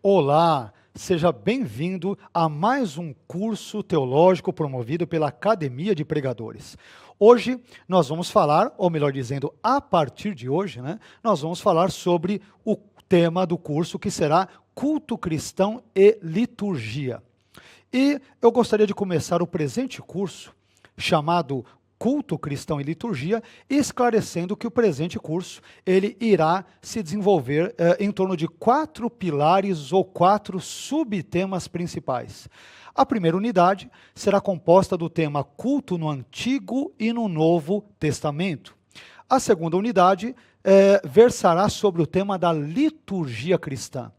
Olá, seja bem-vindo a mais um curso teológico promovido pela Academia de Pregadores. Hoje nós vamos falar, ou melhor dizendo, a partir de hoje, nós vamos falar sobre o tema do curso que será Culto Cristão e Liturgia. E eu gostaria de começar o presente curso, chamado Culto Cristão e Liturgia, esclarecendo que o presente curso ele irá se desenvolver em torno de 4 pilares ou 4 subtemas principais. A primeira unidade será composta do tema culto no Antigo e no Novo Testamento. A segunda unidade versará sobre o tema da liturgia cristã.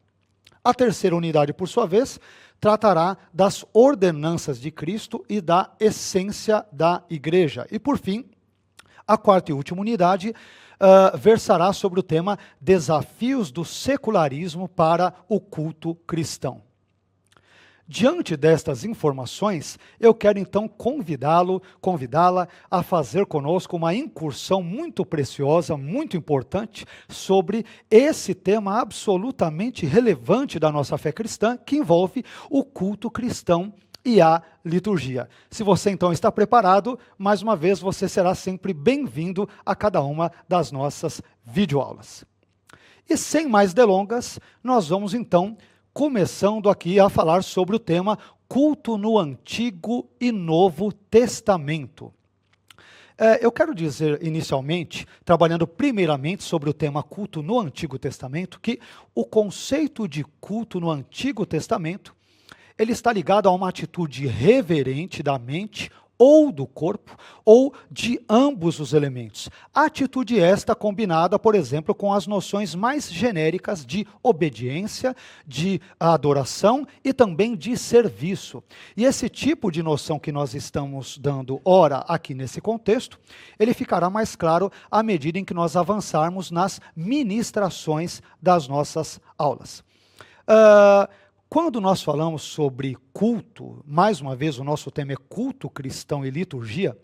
A terceira unidade, por sua vez, tratará das ordenanças de Cristo e da essência da igreja. E, por fim, a quarta e última unidade versará sobre o tema desafios do secularismo para o culto cristão. Diante destas informações, eu quero então convidá-la a fazer conosco uma incursão muito preciosa, muito importante, sobre esse tema absolutamente relevante da nossa fé cristã, que envolve o culto cristão e a liturgia. Se você então está preparado, mais uma vez você será sempre bem-vindo a cada uma das nossas videoaulas. E sem mais delongas, nós vamos então começando aqui a falar sobre o tema culto no Antigo e Novo Testamento. Eu quero dizer inicialmente, trabalhando primeiramente sobre o tema culto no Antigo Testamento, que o conceito de culto no Antigo Testamento, ele está ligado a uma atitude reverente da mente ou do corpo, ou de ambos os elementos. A atitude esta combinada, por exemplo, com as noções mais genéricas de obediência, de adoração e também de serviço. E esse tipo de noção que nós estamos dando, ora, aqui nesse contexto, ele ficará mais claro à medida em que nós avançarmos nas ministrações das nossas aulas. Quando nós falamos sobre culto, mais uma vez o nosso tema é culto cristão e liturgia,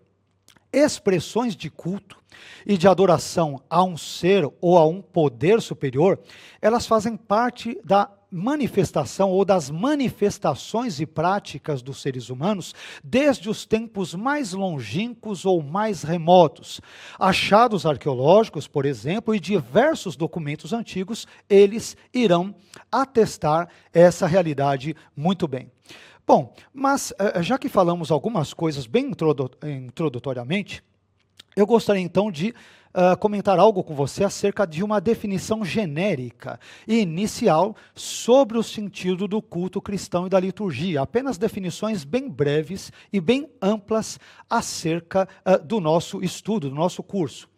expressões de culto e de adoração a um ser ou a um poder superior, elas fazem parte da manifestação ou das manifestações e práticas dos seres humanos desde os tempos mais longínquos ou mais remotos. Achados arqueológicos, por exemplo, e diversos documentos antigos, eles irão atestar essa realidade muito bem. Bom, mas já que falamos algumas coisas bem introdutoriamente, eu gostaria então de comentar algo com você acerca de uma definição genérica e inicial sobre o sentido do culto cristão e da liturgia. Apenas definições bem breves e bem amplas acerca do nosso estudo, do nosso curso.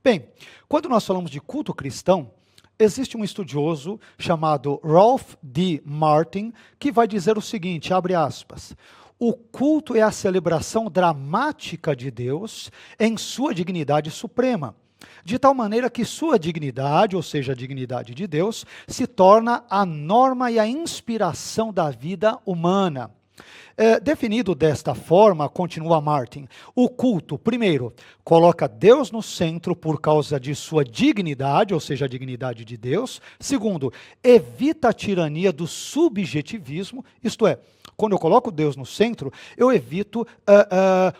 Bem, quando nós falamos de culto cristão, existe um estudioso chamado Ralph D. Martin que vai dizer o seguinte, abre aspas, o culto é a celebração dramática de Deus em sua dignidade suprema, de tal maneira que sua dignidade, ou seja, a dignidade de Deus, se torna a norma e a inspiração da vida humana. Definido desta forma, continua Martin, o culto, primeiro, coloca Deus no centro por causa de sua dignidade, ou seja, a dignidade de Deus. Segundo, evita a tirania do subjetivismo, isto é, quando eu coloco Deus no centro, eu evito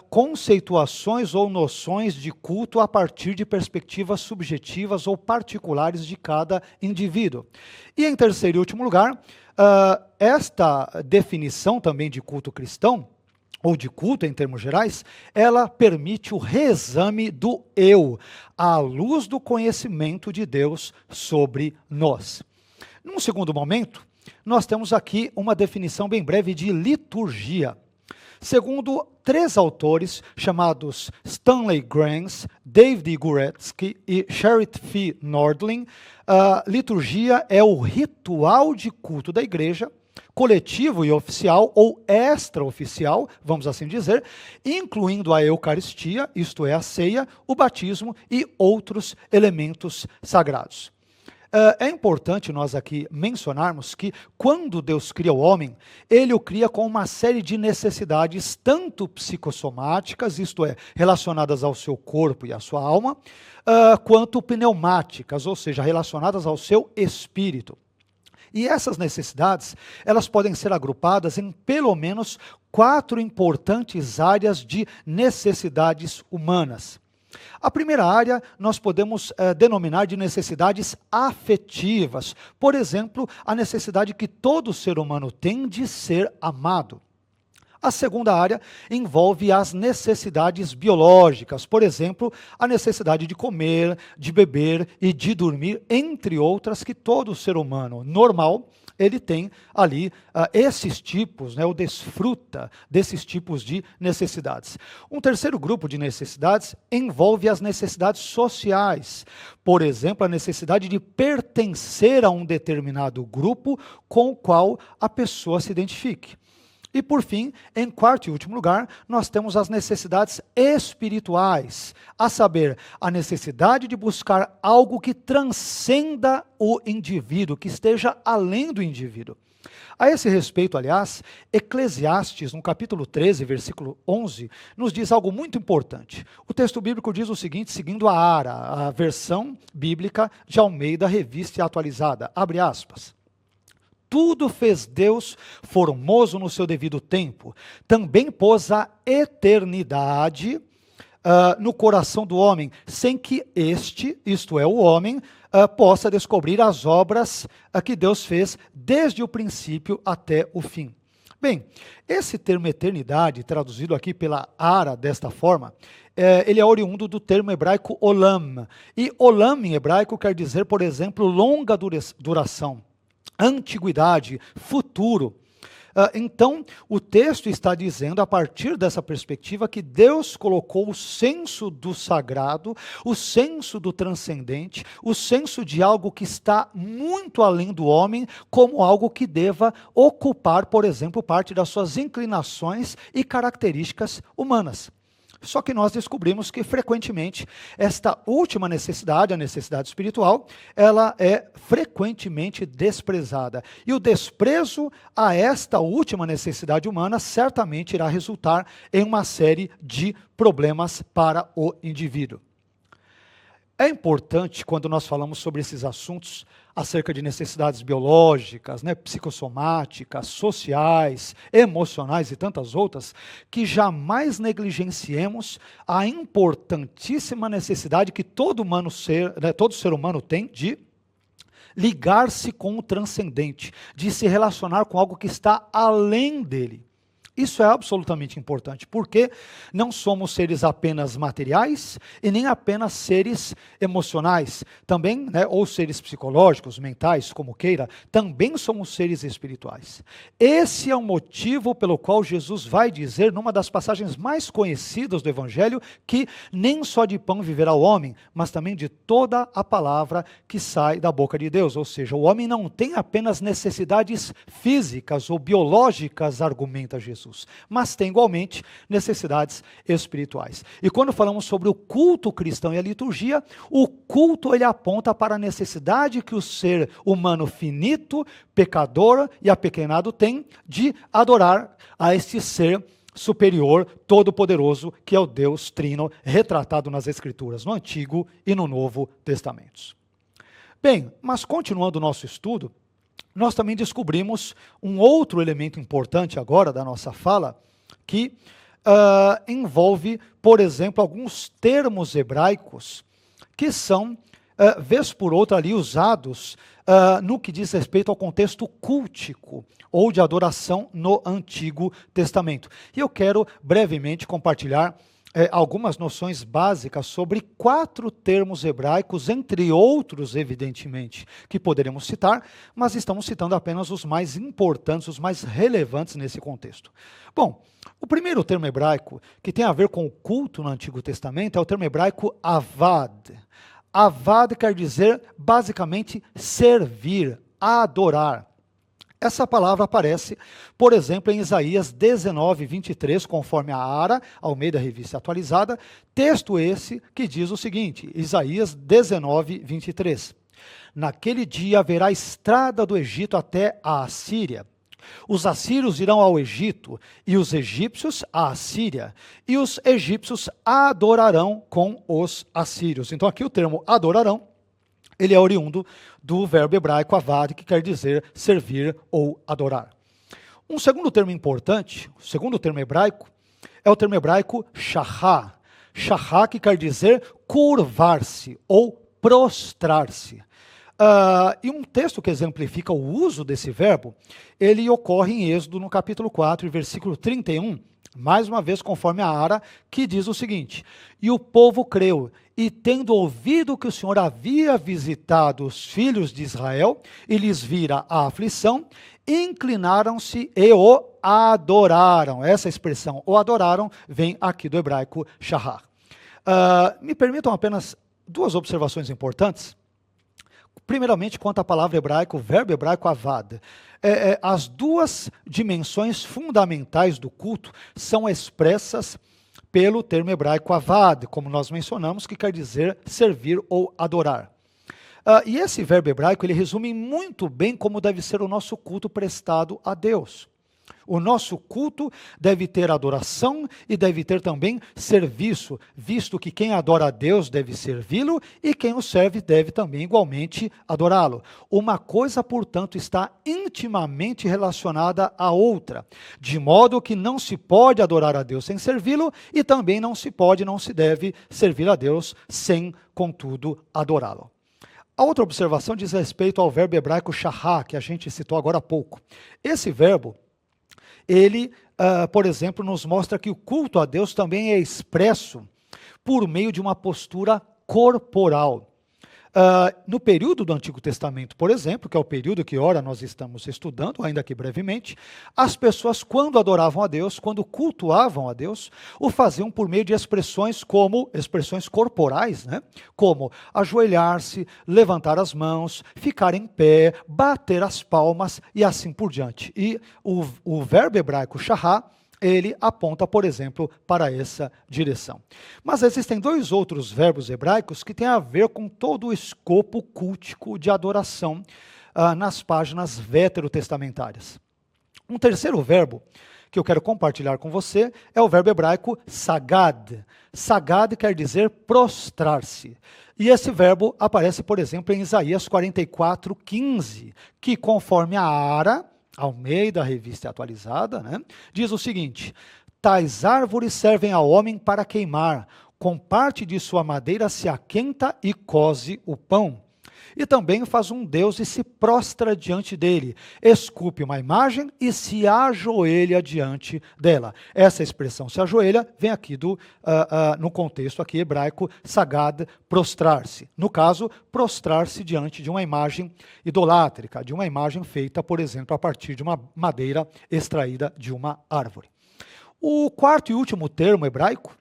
conceituações ou noções de culto a partir de perspectivas subjetivas ou particulares de cada indivíduo. E em terceiro e último lugar, esta definição também de culto cristão, ou de culto em termos gerais, ela permite o reexame do eu, à luz do conhecimento de Deus sobre nós. Num segundo momento, nós temos aqui uma definição bem breve de liturgia. Segundo 3 autores chamados Stanley Granz, David Guretzky e Sherrit F. Nordling, liturgia é o ritual de culto da igreja, coletivo e oficial ou extraoficial, vamos assim dizer, incluindo a Eucaristia, isto é, a ceia, o batismo e outros elementos sagrados. É importante nós aqui mencionarmos que quando Deus cria o homem, Ele o cria com uma série de necessidades, tanto psicossomáticas, isto é, relacionadas ao seu corpo e à sua alma, quanto pneumáticas, ou seja, relacionadas ao seu espírito. E essas necessidades, elas podem ser agrupadas em pelo menos 4 importantes áreas de necessidades humanas. A primeira área nós podemos denominar de necessidades afetivas. Por exemplo, a necessidade que todo ser humano tem de ser amado. A segunda área envolve as necessidades biológicas, por exemplo, a necessidade de comer, de beber e de dormir, entre outras que todo ser humano normal, ele tem ali esses tipos, ou desfruta desses tipos de necessidades. Um terceiro grupo de necessidades envolve as necessidades sociais, por exemplo, a necessidade de pertencer a um determinado grupo com o qual a pessoa se identifique. E por fim, em quarto e último lugar, nós temos as necessidades espirituais, a saber, a necessidade de buscar algo que transcenda o indivíduo, que esteja além do indivíduo. A esse respeito, aliás, Eclesiastes, no capítulo 13, versículo 11, nos diz algo muito importante. O texto bíblico diz o seguinte, seguindo a ARA, a versão bíblica de Almeida, revista e atualizada, abre aspas. Tudo fez Deus formoso no seu devido tempo. Também pôs a eternidade no coração do homem, sem que este, isto é, o homem, possa descobrir as obras que Deus fez desde o princípio até o fim. Bem, esse termo eternidade, traduzido aqui pela ARA desta forma, ele é oriundo do termo hebraico olam. E olam em hebraico quer dizer, por exemplo, longa duração. Antiguidade, futuro. Então, o texto está dizendo, a partir dessa perspectiva, que Deus colocou o senso do sagrado, o senso do transcendente, o senso de algo que está muito além do homem, como algo que deva ocupar, por exemplo, parte das suas inclinações e características humanas. Só que nós descobrimos que, frequentemente, esta última necessidade, a necessidade espiritual, ela é frequentemente desprezada. E o desprezo a esta última necessidade humana certamente irá resultar em uma série de problemas para o indivíduo. É importante, quando nós falamos sobre esses assuntos, acerca de necessidades biológicas, psicossomáticas, sociais, emocionais e tantas outras, que jamais negligenciemos a importantíssima necessidade que todo ser humano tem de ligar-se com o transcendente, de se relacionar com algo que está além dele. Isso é absolutamente importante, porque não somos seres apenas materiais e nem apenas seres emocionais, também, ou seres psicológicos, mentais, como queira, também somos seres espirituais. Esse é o motivo pelo qual Jesus vai dizer, numa das passagens mais conhecidas do Evangelho, que nem só de pão viverá o homem, mas também de toda a palavra que sai da boca de Deus. Ou seja, o homem não tem apenas necessidades físicas ou biológicas, argumenta Jesus, mas tem igualmente necessidades espirituais. E quando falamos sobre o culto cristão e a liturgia, o culto ele aponta para a necessidade que o ser humano finito, pecador e apequenado tem de adorar a este ser superior, todo-poderoso, que é o Deus Trino, retratado nas Escrituras, no Antigo e no Novo Testamentos. Bem, mas continuando o nosso estudo, nós também descobrimos um outro elemento importante agora da nossa fala, que envolve, por exemplo, alguns termos hebraicos que são, vez por outra, ali usados no que diz respeito ao contexto cultico ou de adoração no Antigo Testamento. E eu quero brevemente compartilhar algumas noções básicas sobre 4 termos hebraicos, entre outros, evidentemente, que poderemos citar, mas estamos citando apenas os mais importantes, os mais relevantes nesse contexto. Bom, o primeiro termo hebraico que tem a ver com o culto no Antigo Testamento é o termo hebraico avad. Avad quer dizer, basicamente, servir, adorar. Essa palavra aparece, por exemplo, em Isaías 19, 23, conforme a ARA, Almeida Revista Atualizada, texto esse que diz o seguinte, Isaías 19, 23. Naquele dia haverá estrada do Egito até a Assíria. Os assírios irão ao Egito, e os egípcios à Assíria, e os egípcios adorarão com os assírios. Então aqui o termo adorarão ele é oriundo do verbo hebraico avad, que quer dizer servir ou adorar. Um segundo termo importante, o segundo termo hebraico, é o termo hebraico shahá. Shahá, que quer dizer curvar-se ou prostrar-se. E um texto que exemplifica o uso desse verbo, ele ocorre em Êxodo, no capítulo 4, versículo 31, mais uma vez conforme a Ara, que diz o seguinte: e o povo creu, e tendo ouvido que o Senhor havia visitado os filhos de Israel, e lhes vira a aflição, inclinaram-se e o adoraram. Essa expressão, o adoraram, vem aqui do hebraico shahar. Me permitam apenas duas observações importantes. Primeiramente, quanto à palavra hebraica, o verbo hebraico avad. As duas dimensões fundamentais do culto são expressas pelo termo hebraico avad, como nós mencionamos, que quer dizer servir ou adorar. E esse verbo hebraico, ele resume muito bem como deve ser o nosso culto prestado a Deus. O nosso culto deve ter adoração e deve ter também serviço, visto que quem adora a Deus deve servi-lo e quem o serve deve também igualmente adorá-lo. Uma coisa, portanto, está intimamente relacionada à outra, de modo que não se pode adorar a Deus sem servi-lo e também não se deve servir a Deus sem, contudo, adorá-lo. A outra observação diz respeito ao verbo hebraico shahá, que a gente citou agora há pouco. Esse verbo, ele, por exemplo, nos mostra que o culto a Deus também é expresso por meio de uma postura corporal. No período do Antigo Testamento, por exemplo, que é o período que ora nós estamos estudando, ainda que brevemente, as pessoas, quando adoravam a Deus, quando cultuavam a Deus, o faziam por meio de expressões como expressões corporais, né? Como ajoelhar-se, levantar as mãos, ficar em pé, bater as palmas e assim por diante. E o verbo hebraico shahá, ele aponta, por exemplo, para essa direção. Mas existem dois outros verbos hebraicos que têm a ver com todo o escopo cultico de adoração nas páginas veterotestamentárias. Um terceiro verbo que eu quero compartilhar com você é o verbo hebraico sagad. Sagad quer dizer prostrar-se. E esse verbo aparece, por exemplo, em Isaías 44:15, que conforme a Ara, Almeida, Revista Atualizada, né, diz o seguinte: tais árvores servem ao homem para queimar, com parte de sua madeira se aquenta e coze o pão. E também faz um Deus e se prostra diante dele, esculpe uma imagem e se ajoelha diante dela. Essa expressão se ajoelha vem aqui no contexto aqui hebraico, sagad, prostrar-se. No caso, prostrar-se diante de uma imagem idolátrica, de uma imagem feita, por exemplo, a partir de uma madeira extraída de uma árvore. O quarto e último termo hebraico,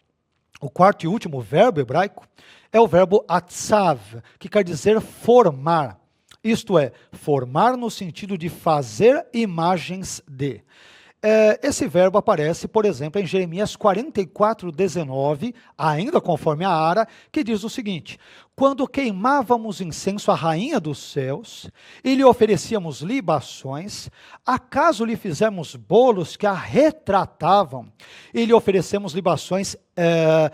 o quarto e último verbo hebraico, é o verbo atzav, que quer dizer formar. Isto é, formar no sentido de fazer imagens de. Esse verbo aparece, por exemplo, em Jeremias 44:19, ainda conforme a Ara, que diz o seguinte: quando queimávamos incenso à rainha dos céus e lhe oferecíamos libações, acaso lhe fizemos bolos que a retratavam e lhe oferecemos libações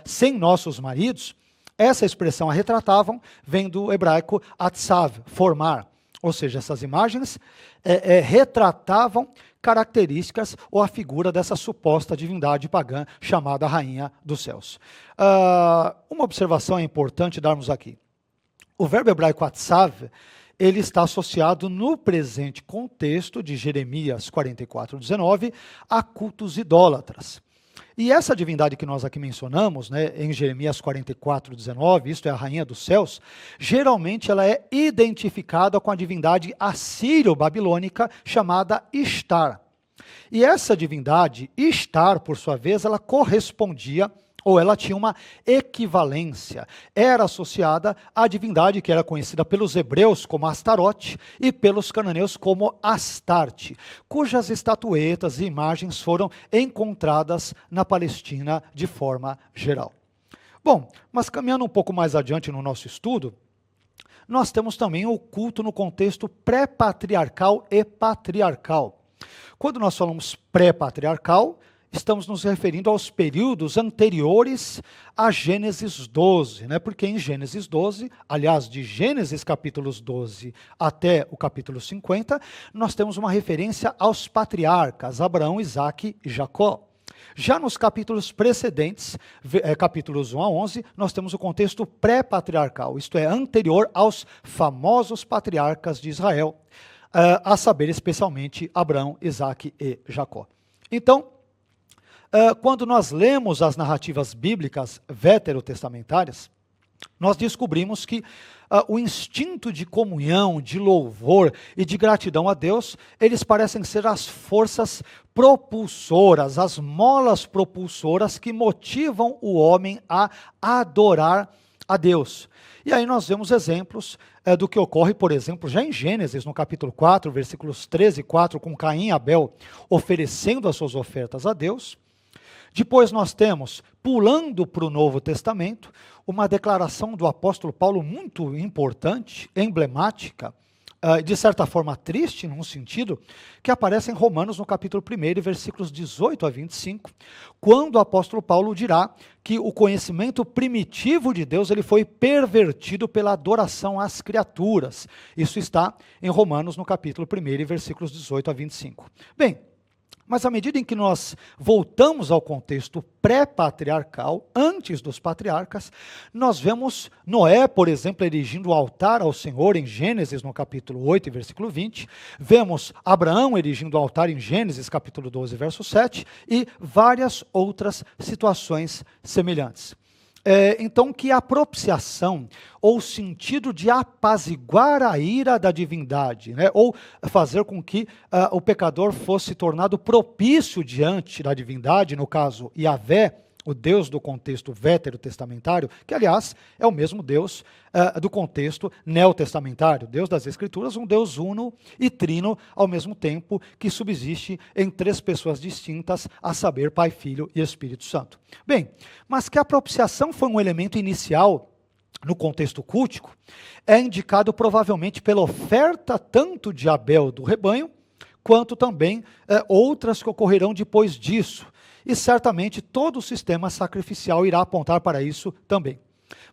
sem nossos maridos? Essa expressão, a retratavam, vem do hebraico atzav, formar. Ou seja, essas imagens retratavam características ou a figura dessa suposta divindade pagã chamada Rainha dos Céus. Uma observação é importante darmos aqui. O verbo hebraico atzav, ele está associado no presente contexto de Jeremias 44:19 a cultos idólatras. E essa divindade que nós aqui mencionamos, né, em Jeremias 44:19, isto é a rainha dos céus, geralmente ela é identificada com a divindade assírio-babilônica chamada Ishtar. E essa divindade, Ishtar, por sua vez, ela correspondia, ou ela tinha uma equivalência, era associada à divindade que era conhecida pelos hebreus como Astarote e pelos cananeus como Astarte, cujas estatuetas e imagens foram encontradas na Palestina de forma geral. Bom, mas caminhando um pouco mais adiante no nosso estudo, nós temos também o culto no contexto pré-patriarcal e patriarcal. Quando nós falamos pré-patriarcal, estamos nos referindo aos períodos anteriores a Gênesis 12, né? Porque em Gênesis 12, aliás, de Gênesis capítulos 12 até o capítulo 50, nós temos uma referência aos patriarcas, Abraão, Isaque e Jacó. Já nos capítulos precedentes, capítulos 1 a 11, nós temos o contexto pré-patriarcal, isto é, anterior aos famosos patriarcas de Israel, a saber, especialmente Abraão, Isaque e Jacó. Então, quando nós lemos as narrativas bíblicas veterotestamentárias, nós descobrimos que o instinto de comunhão, de louvor e de gratidão a Deus, eles parecem ser as forças propulsoras, as molas propulsoras que motivam o homem a adorar a Deus. E aí nós vemos exemplos do que ocorre, por exemplo, já em Gênesis, no capítulo 4, versículos 13 e 4, com Caim e Abel oferecendo as suas ofertas a Deus. Depois nós temos, pulando para o Novo Testamento, uma declaração do apóstolo Paulo muito importante, emblemática, de certa forma triste, num sentido, que aparece em Romanos, no capítulo 1, versículos 18 a 25, quando o apóstolo Paulo dirá que o conhecimento primitivo de Deus ele foi pervertido pela adoração às criaturas. Isso está em Romanos, no capítulo 1, versículos 18 a 25. Bem, mas à medida em que nós voltamos ao contexto pré-patriarcal, antes dos patriarcas, nós vemos Noé, por exemplo, erigindo o altar ao Senhor em Gênesis, no capítulo 8, versículo 20. Vemos Abraão erigindo o altar em Gênesis, capítulo 12, verso 7, e várias outras situações semelhantes. Então, que a propiciação, ou sentido de apaziguar a ira da divindade, né, ou fazer com que o pecador fosse tornado propício diante da divindade, no caso, Yahvé, o Deus do contexto veterotestamentário, que, aliás, é o mesmo Deus do contexto neotestamentário, Deus das Escrituras, um Deus uno e trino, ao mesmo tempo que subsiste em três pessoas distintas, a saber, Pai, Filho e Espírito Santo. Bem, mas que a propiciação foi um elemento inicial no contexto cultico, é indicado provavelmente pela oferta tanto de Abel do rebanho, quanto também outras que ocorrerão depois disso. E certamente todo o sistema sacrificial irá apontar para isso também.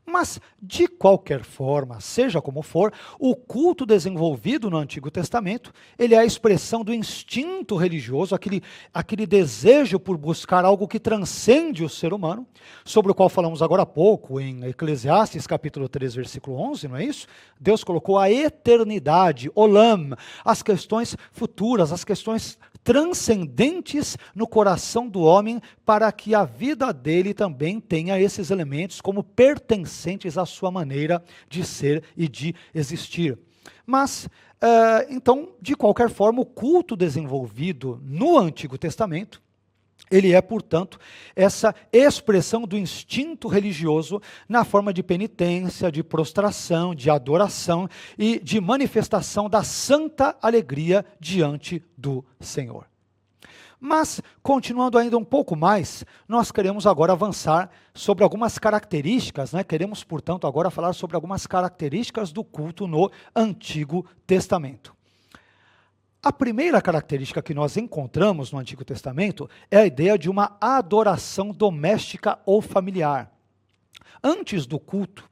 Mas, de qualquer forma, seja como for, o culto desenvolvido no Antigo Testamento, ele é a expressão do instinto religioso, aquele desejo por buscar algo que transcende o ser humano, sobre o qual falamos agora há pouco, em Eclesiastes capítulo 3, versículo 11, não é isso? Deus colocou a eternidade, olam, as questões futuras, as questões transcendentes no coração do homem, para que a vida dele também tenha esses elementos como pertencentes à sua maneira de ser e de existir. Mas, então, de qualquer forma, o culto desenvolvido no Antigo Testamento, ele é, portanto, essa expressão do instinto religioso na forma de penitência, de prostração, de adoração e de manifestação da santa alegria diante do Senhor. Mas, continuando ainda um pouco mais, nós queremos agora avançar sobre algumas características, né? Queremos, portanto, agora falar sobre algumas características do culto no Antigo Testamento. A primeira característica que nós encontramos no Antigo Testamento é a ideia de uma adoração doméstica ou familiar. Antes do culto,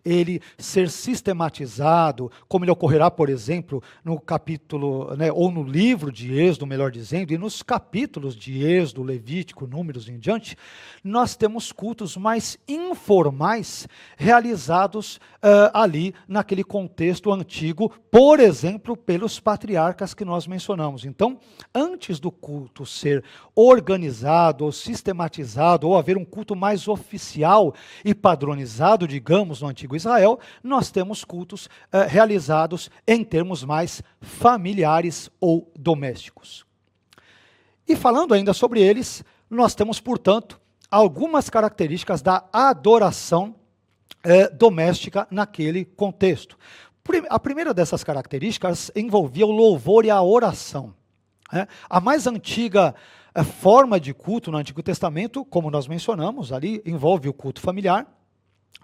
ele ser sistematizado, como ele ocorrerá, por exemplo, no capítulo, né, ou no livro de Êxodo, melhor dizendo, e nos capítulos de Êxodo, Levítico, Números em diante, nós temos cultos mais informais realizados ali naquele contexto antigo, por exemplo, pelos patriarcas que nós mencionamos. Então, antes do culto ser organizado ou sistematizado, ou haver um culto mais oficial e padronizado, digamos, no Antigo Israel, nós temos cultos realizados em termos mais familiares ou domésticos. E falando ainda sobre eles, nós temos, portanto, algumas características da adoração doméstica naquele contexto. A primeira dessas características envolvia o louvor e a oração. A mais antiga forma de culto no Antigo Testamento, como nós mencionamos, ali envolve o culto familiar.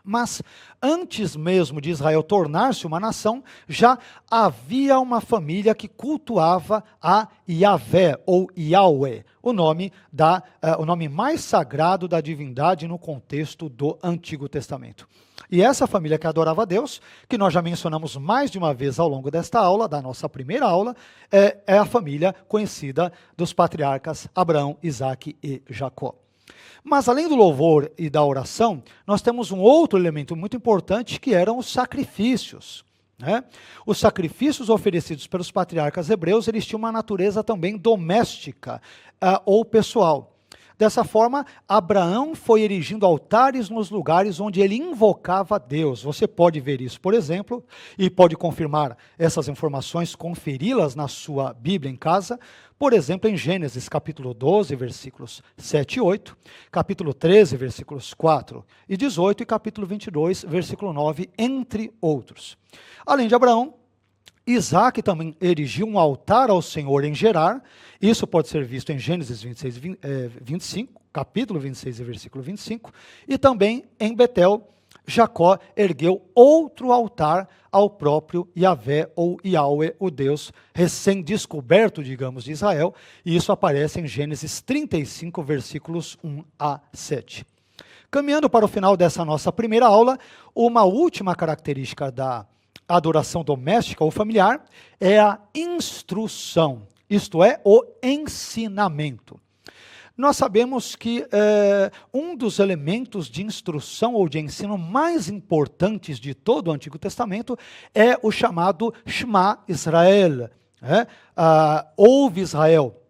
Mas antes mesmo de Israel tornar-se uma nação, já havia uma família que cultuava a Yahvé, ou Yahweh, o nome mais sagrado da divindade no contexto do Antigo Testamento. E essa família que adorava a Deus, que nós já mencionamos mais de uma vez ao longo desta aula, da nossa primeira aula, é a família conhecida dos patriarcas Abraão, Isaque e Jacó. Mas além do louvor e da oração, nós temos um outro elemento muito importante, que eram os sacrifícios. Né? Os sacrifícios oferecidos pelos patriarcas hebreus, eles tinham uma natureza também doméstica ou pessoal. Dessa forma, Abraão foi erigindo altares nos lugares onde ele invocava Deus. Você pode ver isso, por exemplo, e pode confirmar essas informações, conferi-las na sua Bíblia em casa, por exemplo, em Gênesis capítulo 12, versículos 7 e 8, capítulo 13, versículos 4 e 18, e capítulo 22, versículo 9, entre outros. Além de Abraão, Isaque também erigiu um altar ao Senhor em Gerar. Isso pode ser visto em Gênesis 26, 25, capítulo 26 e versículo 25. E também em Betel, Jacó ergueu outro altar ao próprio Yahvé, ou Yahweh, o Deus recém-descoberto, digamos, de Israel. E isso aparece em Gênesis 35, versículos 1 a 7. Caminhando para o final dessa nossa primeira aula, uma última característica da adoração doméstica ou familiar é a instrução, isto é, o ensinamento. Nós sabemos que um dos elementos de instrução ou de ensino mais importantes de todo o Antigo Testamento é o chamado Shema Israel, ouve Israel.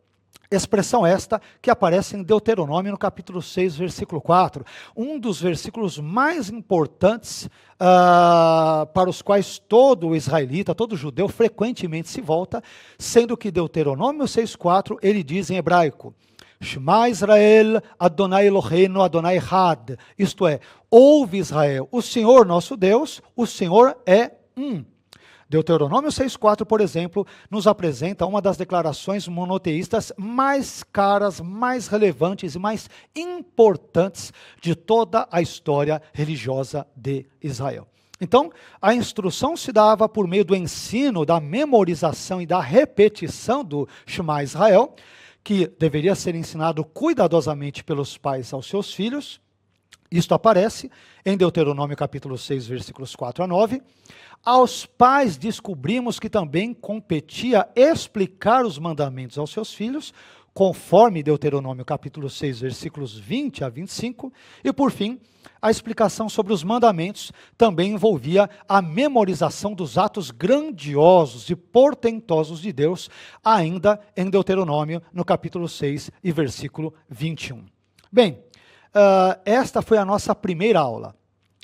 Expressão esta que aparece em Deuteronômio no capítulo 6, versículo 4. Um dos versículos mais importantes para os quais todo israelita, todo judeu frequentemente se volta, sendo que Deuteronômio 6,4 ele diz em hebraico: Shema Israel, Adonai Eloheinu, Adonai Had. Isto é, ouve Israel, o Senhor nosso Deus, o Senhor é um. Deuteronômio 6,4, por exemplo, nos apresenta uma das declarações monoteístas mais caras, mais relevantes e mais importantes de toda a história religiosa de Israel. Então, a instrução se dava por meio do ensino, da memorização e da repetição do Shema Israel, que deveria ser ensinado cuidadosamente pelos pais aos seus filhos. Isto aparece em Deuteronômio capítulo 6, versículos 4 a 9. Aos pais descobrimos que também competia explicar os mandamentos aos seus filhos, conforme Deuteronômio capítulo 6, versículos 20 a 25. E por fim, a explicação sobre os mandamentos também envolvia a memorização dos atos grandiosos e portentosos de Deus, ainda em Deuteronômio no capítulo 6 e versículo 21. Bem, esta foi a nossa primeira aula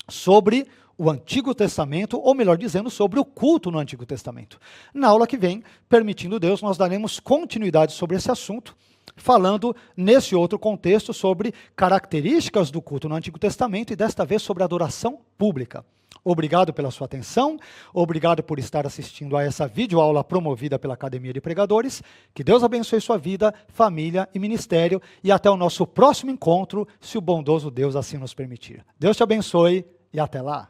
sobre o Antigo Testamento, ou melhor dizendo, sobre o culto no Antigo Testamento. Na aula que vem, permitindo Deus, nós daremos continuidade sobre esse assunto, falando nesse outro contexto sobre características do culto no Antigo Testamento e desta vez sobre adoração pública. Obrigado pela sua atenção, obrigado por estar assistindo a essa videoaula promovida pela Academia de Pregadores. Que Deus abençoe sua vida, família e ministério, e até o nosso próximo encontro, se o bondoso Deus assim nos permitir. Deus te abençoe e até lá.